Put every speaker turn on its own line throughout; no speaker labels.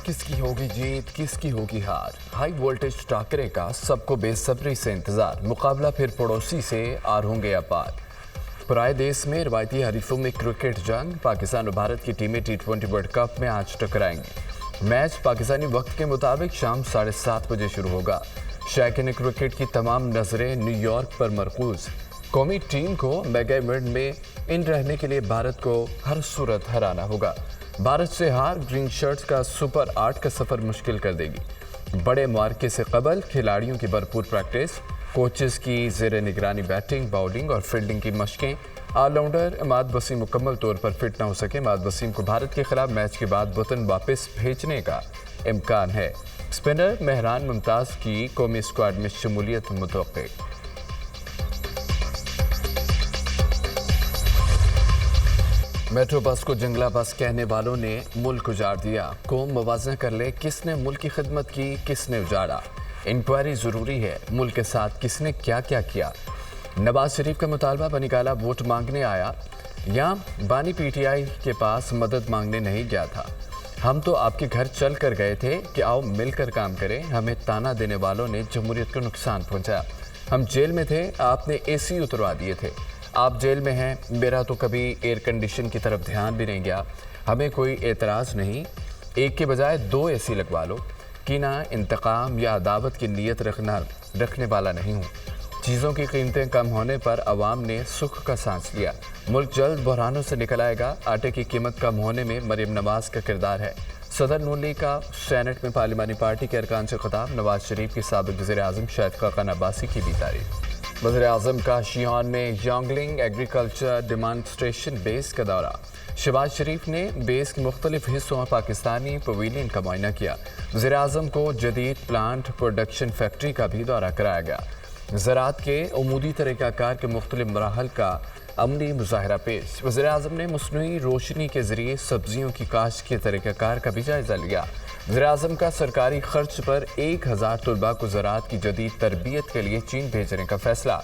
किसकी होगी जीत, किसकी होगी हार। हाई वोल्टेज टाकरे का सबको बेसब्री से इंतजार। मुकाबला फिर पड़ोसी से आर होंगे अपार। पराए देश में रवायती हरीफों में क्रिकेट जंग। पाकिस्तान और भारत की टीमें T20 वर्ल्ड कप में आज टकराएंगी। मैच पाकिस्तानी वक्त के मुताबिक शाम 7:30 बजे शुरू होगा। शौकीन क्रिकेट की तमाम नजरें न्यूयॉर्क पर मरकूज। कौमी टीम को मेगा इवेंट में इन रहने के लिए भारत को हर सूरत हराना होगा। भारत से हार ग्रीन शर्ट्स का सुपर 8 का सफर मुश्किल कर देगी। बड़े मार्के से कबल खिलाड़ियों की भरपूर प्रैक्टिस, कोचेस की जेर निगरानी बैटिंग, बॉलिंग और फील्डिंग की मशकें। ऑलराउंडर इमाद वसीम मुकम्मल तौर पर फिट न हो सके। इमाद वसीम को भारत के खिलाफ मैच के बाद वतन वापस भेजने का इम्कान है। स्पिनर मेहरान मुमताज की कौमी स्क्वाड में शमूलियत मुतवक्के। मेट्रो बस को जंगला बस कहने वालों ने मुल्क उजाड़ दिया। कौम मवाज़ना कर ले, किसने मुल्क की खिदमत की, किसने उजाड़ा। इंक्वायरी ज़रूरी है, मुल्क के साथ किसने क्या क्या किया। नवाज शरीफ का मुतालबा बनिकाला वोट मांगने आया या बानी PTI के पास मदद मांगने नहीं गया था। हम तो आपके घर चल कर गए थे कि आओ मिलकर काम करें। हमें ताना देने वालों ने जमहूरियत को नुकसान पहुँचाया। हम जेल में थे, आपने AC उतरवा दिए थे। आप जेल में हैं, मेरा तो कभी एयर कंडीशन की तरफ ध्यान भी नहीं गया। हमें कोई एतराज़ नहीं, एक के बजाय 2 AC लगवा लो। कीना, इंतकाम या अदावत की नीयत रखने वाला नहीं हूँ। चीज़ों की कीमतें कम होने पर अवाम ने सुख का सांस लिया। मुल्क जल्द बहरानों से निकल आएगा। आटे की कीमत कम होने में मरीम नवाज का किरदार है। सदर नून लीग का सेनेट में पार्लिमानी पार्टी के अरकान से खिताब। नवाज शरीफ की साबिक वज़ीर आज़म शाहिद खाकान अब्बासी की भी तारीफ। वज़ीर आज़म का शियान में यांगलिंग एग्रीकल्चर डिमांस्ट्रेशन बेस का दौरा। शहबाज शरीफ ने बेस के मुख्तलिफ हिस्सों में पाकिस्तानी पवेलियन का मुआयना किया। वज़ीर आज़म को जदीद प्लांट प्रोडक्शन फैक्ट्री का भी दौरा कराया गया। ज़राअत के उमूदी तरीक़ाकार के मुख्तलिफ मराहल का अमली मुज़ाहरा पेश। वज़ीर आज़म ने मसनूई रोशनी के ज़रिए सब्जियों की काश्त के तरीक़ाकार का भी जायज़ा लिया। वज़ीर आज़म का सरकारी खर्च पर 1000 तलबा को ज़राअत की जदीद तरबियत के लिए चीन भेजने का फैसला।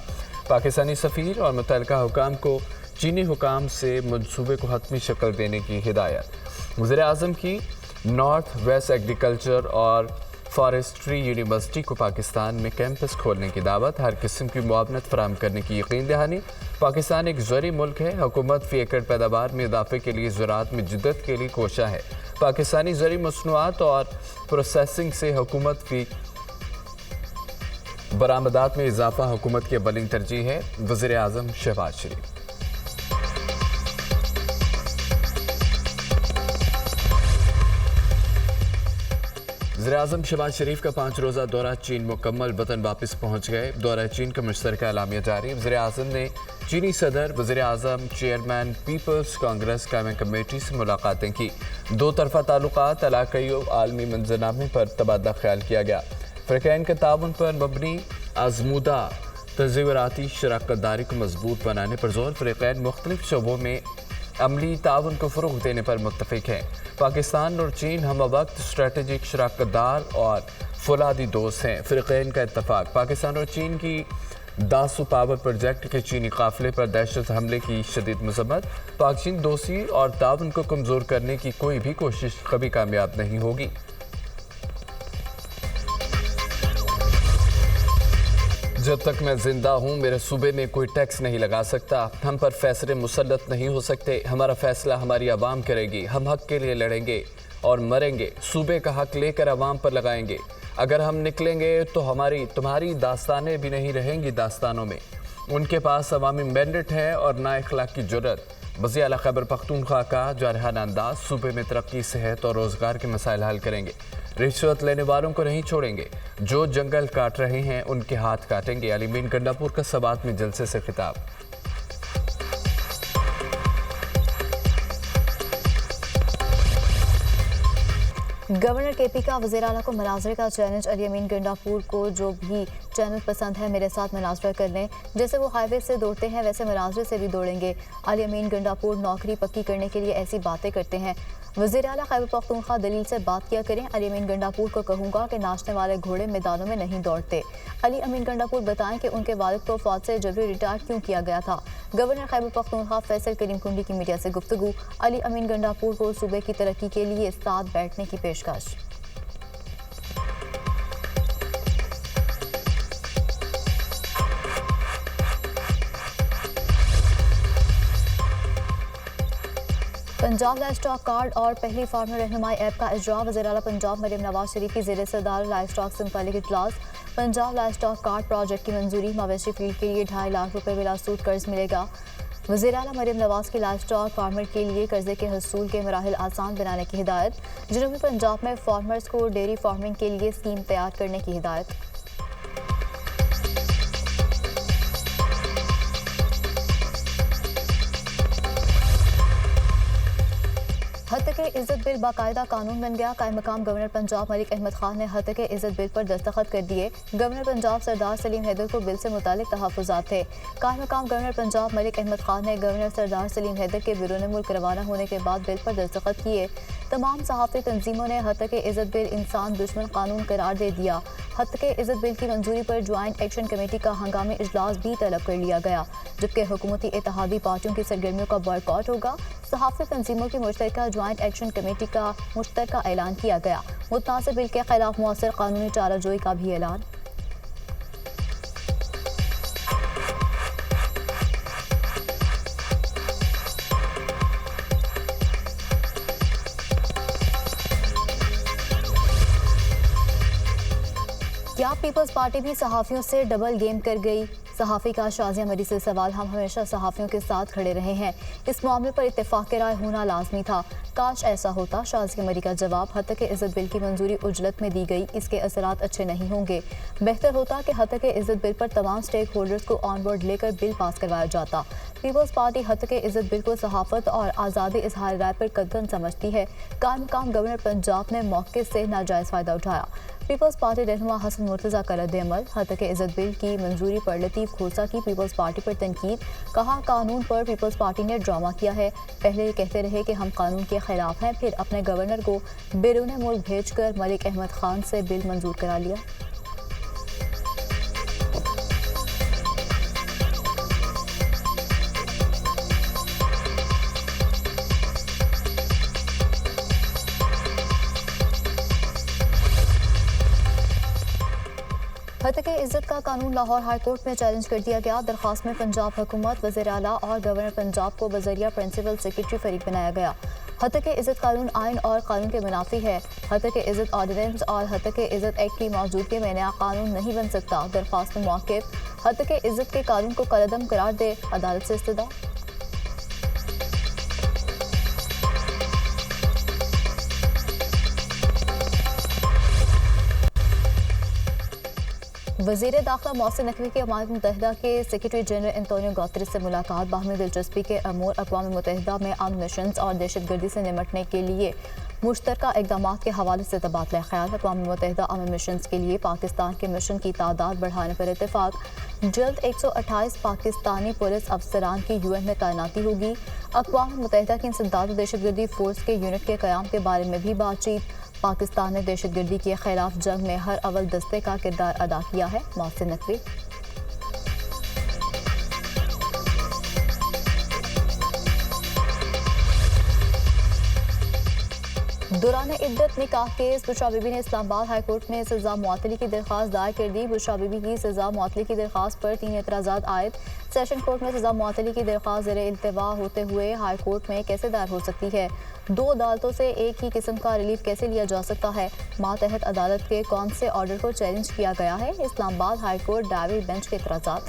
पाकिस्तानी सफ़ीर और मुतल्लिका हुकाम को चीनी हुकाम से मनसूबे को हतमी शक्ल देने की हिदायत। वज़ीर आज़म की नॉर्थ वेस्ट एग्रीकल्चर और फॉरेस्ट्री यूनिवर्सिटी को पाकिस्तान में कैंपस खोलने की दावत। हर किस्म की मुआवनत फराहम करने की यकीन दहानी। पाकिस्तान एक ज़री मुल्क है। हुकूमत फ़ी एकड़ पैदावार में इजाफे के लिए ज़राअत में जिद्दत के लिए कोशा है। पाकिस्तानी ज़री मसनूआत और प्रोसेसिंग से हुकूमत फ़ी बरामदात में इजाफा हुकूमत की अव्वलीन तरजीह है। वज़ीर आज़म शहबाज शरीफ। वज़ीर आज़म शहबाज शरीफ का 5 रोज़ा दौरा चीन मुकम्मल, वतन वापस पहुँच गए। दौरा चीन का मुश्तरका एलामिया जारी। वज़ीर आज़म ने चीनी सदर, वज़ीर आज़म, चेयरमैन पीपल्स कांग्रेस कायमी कमेटी से मुलाकातें की। 2 तरफ़ा ताल्लुकात, इलाक़ाई और आलमी मंजरनामे पर तबादला ख्याल किया गया। फ़रीक़ैन के ताउन पर मबनी आज़मूदा तज़व्वुराती शराकतदारी को मजबूत बनाने पर जोर। फ़रीक़ैन मुख्तलिफ शोबों में अमली ताउन को फ़रोग़ देने पर मुत्तफ़िक़ हैं। पाकिस्तान और चीन हम वक्त स्ट्रेटेजिक शराकतदार और फौलादी दोस्त हैं। फ़रीक़ैन का इत्तफ़ाक़। पाकिस्तान और चीन की दासू पावर प्रोजेक्ट के चीनी काफ़िले पर दहशत हमले की शदीद मज़म्मत। पाक चीन दोस्ती और ताउन को कमज़ोर करने की कोई भी कोशिश कभी कामयाब नहीं होगी। जब तक मैं जिंदा हूँ, मेरे सूबे में कोई टैक्स नहीं लगा सकता। हम पर फैसले मुसल्लत नहीं हो सकते। हमारा फैसला हमारी आवाम करेगी। हम हक के लिए लड़ेंगे और मरेंगे। सूबे का हक लेकर आवाम पर लगाएंगे। अगर हम निकलेंगे तो तुम्हारी दास्तानें भी नहीं रहेंगी दास्तानों में। उनके पास अवामी मैंडेट है और ना इखलाक की जुर्रत। वज़ीर आला खैबर पख्तूनख्वा का जारहाना अंदाज। सूबे में तरक्की, सेहत और रोज़गार के मसाइल हल करेंगे। रिश्वत लेने वालों को नहीं छोड़ेंगे। जो जंगल काट रहे हैं उनके हाथ काटेंगे। अली मीन गंडापुर का सबात में जलसे से खिताब।
गवर्नर KP का वज़ीर आला को मुनाज़रे का चैलेंज। अली अमीन गंडापुर को जो भी चैनल पसंद है मेरे साथ मुनाज़रा कर लें। जैसे वो हाईवे से दौड़ते हैं वैसे मुनाज़रे से भी दौड़ेंगे। अली अमीन गंडापुर नौकरी पक्की करने के लिए ऐसी बातें करते हैं। वज़ीर आला खैबर पख्तूनख्वा दलील से बात किया करें। अली अमीन गंडापुर को कहूँगा कि नाचने वाले घोड़े मैदानों में नहीं दौड़ते। अली अमीन गंडापुर बताएं कि उनके वालिद को फौज से जबरी रिटायर क्यों किया गया था। गवर्नर खैबर पख्तूनख्वा फैसल करीम कुंडी की मीडिया से गुफ्तगू। अली अमीन गंडापुर को सूबे की तरक्की के लिए साथ बैठने की पेशकश। पंजाब लाइव स्टॉक कार्ड और पहली फार्मर रहनुमाई ऐप का इजरा। वज़ीर-ए-आला पंजाब मरियम नवाज शरीफ की ज़ेर सदारत लाइव स्टॉक से मुताल्लिक़ इजलास। Punjab live stock card project की मंजूरी। मवेशी फील्ड के लिए 2.5 लाख रुपए बिला सूद कर्ज मिलेगा। वज़ीर-ए-आला मरियम नवाज की लाइव स्टॉक फार्मर के लिए कर्जे के हसूल के मराहिल आसान बनाने की हिदायत। जनूबी पंजाब में फार्मर्स को डेयरी फार्मिंग के लिए स्कीम तैयार करने की हिदायत। हत्या इज्जत बिल बाकायदा कानून बन गया। कायम मकाम गवर्नर पंजाब मलिक अहमद खान ने हत्या इज्जत बिल पर दस्तखत कर दिए। गवर्नर पंजाब सरदार सलीम हैदर को बिल से मुतालिक तहफ़्फ़ुज़ात थे। कायम मकाम गवर्नर पंजाब मलिक अहमद खान ने गवर्नर सरदार सलीम हैदर के बैरून मुल्क रवाना होने के बाद बिल पर दस्तखत किए। तमाम सहाफ़ती तंजीमों ने हत्या इज्जत बिल इंसान दुश्मन कानून करार दे दिया। हत्या इज्जत बिल की मंजूरी पर ज्वाइंट एक्शन कमेटी का हंगामी इजलास भी तलब कर लिया गया, जबकि हुकूमती इत्तेहादी पार्टियों की सरगर्मियों का बॉयकॉट होगा। सहाफ़ती तंजीमों की मुश्तरका ज्वाइंट एक्शन कमेटी का मुश्तरका ऐलान किया गया। मुतनाज़िर बिल के खिलाफ मौसर कानूनी चाराजोई का भी ऐलान। क्या पीपल्स पार्टी भी सहाफ़ियों से डबल गेम कर गई? सहाफ़ी का शाज़िया मरी से सवाल। हम हमेशा सहाफ़ियों के साथ खड़े रहे हैं, इस मामले पर इत्तेफाक राय होना लाजमी था, काश ऐसा होता। शाज़िया मरी का जवाब। हत्या इज्जत बिल की मंजूरी उजलत में दी गई, इसके असरात अच्छे नहीं होंगे। बेहतर होता कि हत्या इज्जत बिल पर तमाम स्टेक होल्डर्स को ऑन बोर्ड लेकर बिल पास करवाया जाता। पीपल्स पार्टी हत्या इज्जत बिल को सहाफ़त और आज़ादी इजहार राय पर कदगन समझती है। कायम मकाम गवर्नर पंजाब ने मौके से नाजायज़ फ़ायदा उठाया। पीपल्स पार्टी रहनुमा हसन मुर्तज़ा का रद्द-ए-अमल। हत्या इज्जत बिल की मंजूरी पर लतीफ़ खोसा की पीपल्स पार्टी पर तनकीद। कहा, कानून पर पीपल्स पार्टी ने ड्रामा किया है। पहले कहते रहे कि हम कानून के खिलाफ हैं, फिर अपने गवर्नर को बैरून मुल्क भेजकर मलिक अहमद खान से बिल मंजूर करा लिया। हत्या इज्जत का कानून लाहौर हाई कोर्ट में चैलेंज कर दिया गया। दरख्वास्त में पंजाब हुकूमत, वज़ीर-ए-आला और गवर्नर पंजाब को बजरिया प्रिंसिपल सेक्रेटरी फरीक बनाया गया। हत्या इज्जत कानून आइन और कानून के मुनाफी है। हत्या इज्जत ऑर्डिनेंस और हत्या इज्जत एक्ट की मौजूदगी में नया कानून नहीं बन सकता। दरख्वास्त में मौक़िफ़। हत्या इज्जत के कानून को कलअदम करार दे, अदालत से इस्तदा। वज़ीर दाखिला मोहसिन नकवी की अक़वाम मुत्तहिदा के सेक्रेटरी जनरल एंटोनियो गुतेरेस से मुलाकात। बाहमी दिलचस्पी के अमूर अक़वाम मुत्तहिदा में अमन मिशंस और दहशतगर्दी से निपटने के लिए मुश्तरका इक़दाम के हवाले से तबादला ख्याल। अक़वाम मुत्तहिदा अमन मिशंस के लिए पाकिस्तान के मिशन की तादाद बढ़ाने पर इत्तेफाक। जल्द 128 पाकिस्तानी पुलिस अफसरान की UN में तैनाती होगी। अक़वाम मुत्तहिदा की इंसदाद दहशतगर्दी फोर्स के यूनिट के क़याम के बारे में भी बातचीत। पाकिस्तान ने दहशतगर्दी के खिलाफ जंग में हर अव्वल दस्ते का किरदार अदा किया है, मोहसिन नकवी। दौरान इद्दत निकाह केस। बुशरा बीबी ने इस्लामाबाद हाई कोर्ट में सजा मुअत्तली की दरख्वास्त दायर कर दी। बुशरा बीबी की सजा मुअत्तली की दरख्वास्त पर 3 एतराज़ात आयद। सेशन कोर्ट में सजा मुअत्तली की दरख्वास्त ज़ेर इल्तिवा होते हुए हाई कोर्ट में कैसे दायर हो सकती है? 2 अदालतों से एक ही किस्म का रिलीफ कैसे लिया जा सकता है? मातहत अदालत के कौन से ऑर्डर को चैलेंज किया गया है? Islamabad high court diary bench के एतराज़ात।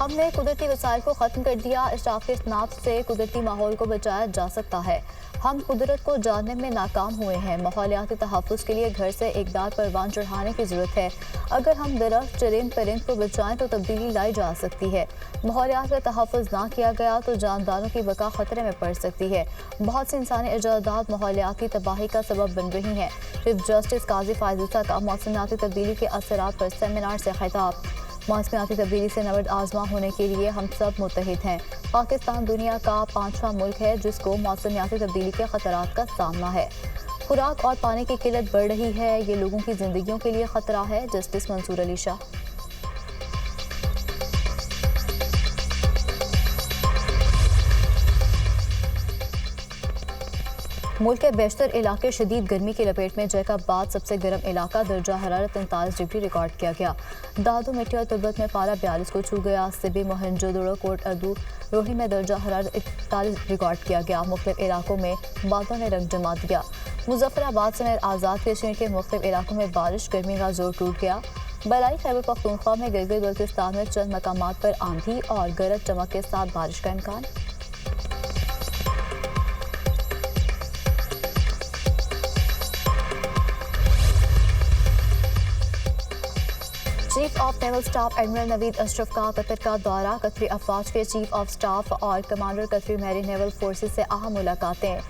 हमने कुदरती वसाइल को ख़त्म कर दिया। इशराक़ नाफ से कुदरती माहौल को बचाया जा सकता है। हम कुदरत को जानने में नाकाम हुए हैं। माहौलियाती तहफ़्फ़ुज़ के लिए घर से एकदार परवान चढ़ाने की ज़रूरत है। अगर हम दरख्त, चरिंद परिंद को बचाएं तो तब्दीली लाई जा सकती है। माहौलियात का तहफ़्फ़ुज़ ना किया गया तो जानदारों की बका ख़तरे में पड़ सकती है। बहुत सी इंसानी इजादात माहौलियाती तबाही का सबब बन रही हैं। चीफ जस्टिस काजी फ़ायज़ का मौसमियाती तब्दीली के असरात पर सेमिनार से खिताब। मौसमियाती तब्दीली से नबर्द आज़मा होने के लिए हम सब मुत्तहिद हैं। पाकिस्तान दुनिया का 5वां मुल्क है जिसको मौसमियाती तब्दीली के ख़तरात का सामना है। खुराक और पानी की किल्लत बढ़ रही है, ये लोगों की ज़िंदगियों के लिए ख़तरा है। जस्टिस मंसूर अली शाह। मुल्क के बेशतर इलाके शदीद गर्मी की लपेट में। जैकबाद सबसे गर्म इलाका, दर्जा हरारत 39 डिग्री रिकॉर्ड किया गया। दादू, मिट्टी और तुर्बत में पारा 42 को छू गया। सिबी, मोहनजोदड़ो, कोट अदू, रोही में दर्जा हरारत 41 रिकॉर्ड किया गया। मुख्तलिफ इलाकों में बादलों ने रंग जमा दिया। मुजफ्फराबाद समेत आज़ाद कश्मीर के मुख्तलिफ इलाकों में बारिश, गर्मी का जोर टूट गया। बलाई खैबर पख्तूनख्वा में गिलगित बल्तिस्तान में चंद मकामात पर आंधी और गरज चमक के साथ बारिश का इम्कान। Chief of naval staff admiral Naveed Ashraf का कतर का दौरा। कतरी अफवाज के चीफ ऑफ स्टाफ और कमांडर कतरी मैरी नेवल फोर्सेस से अहम मुलाकातें।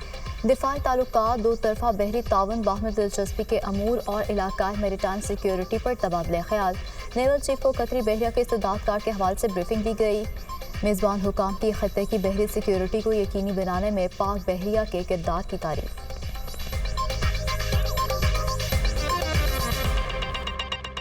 दिफाई ताल्लुकात, दो तरफा बहरी ताउन, बाहमी दिलचस्पी के अमूर और इलाकाई मेरिटाइम सिक्योरिटी पर तबादला ख्याल। नेवल चीफ को कतरी बहरिया के इस्तेदाद कार्ड के हवाले से ब्रीफिंग दी गई। मेज़बान हुकाम की खत्ते की बहरी सिक्योरिटी को यकीनी बनाने में पाक बहरिया के किरदार की तारीफ।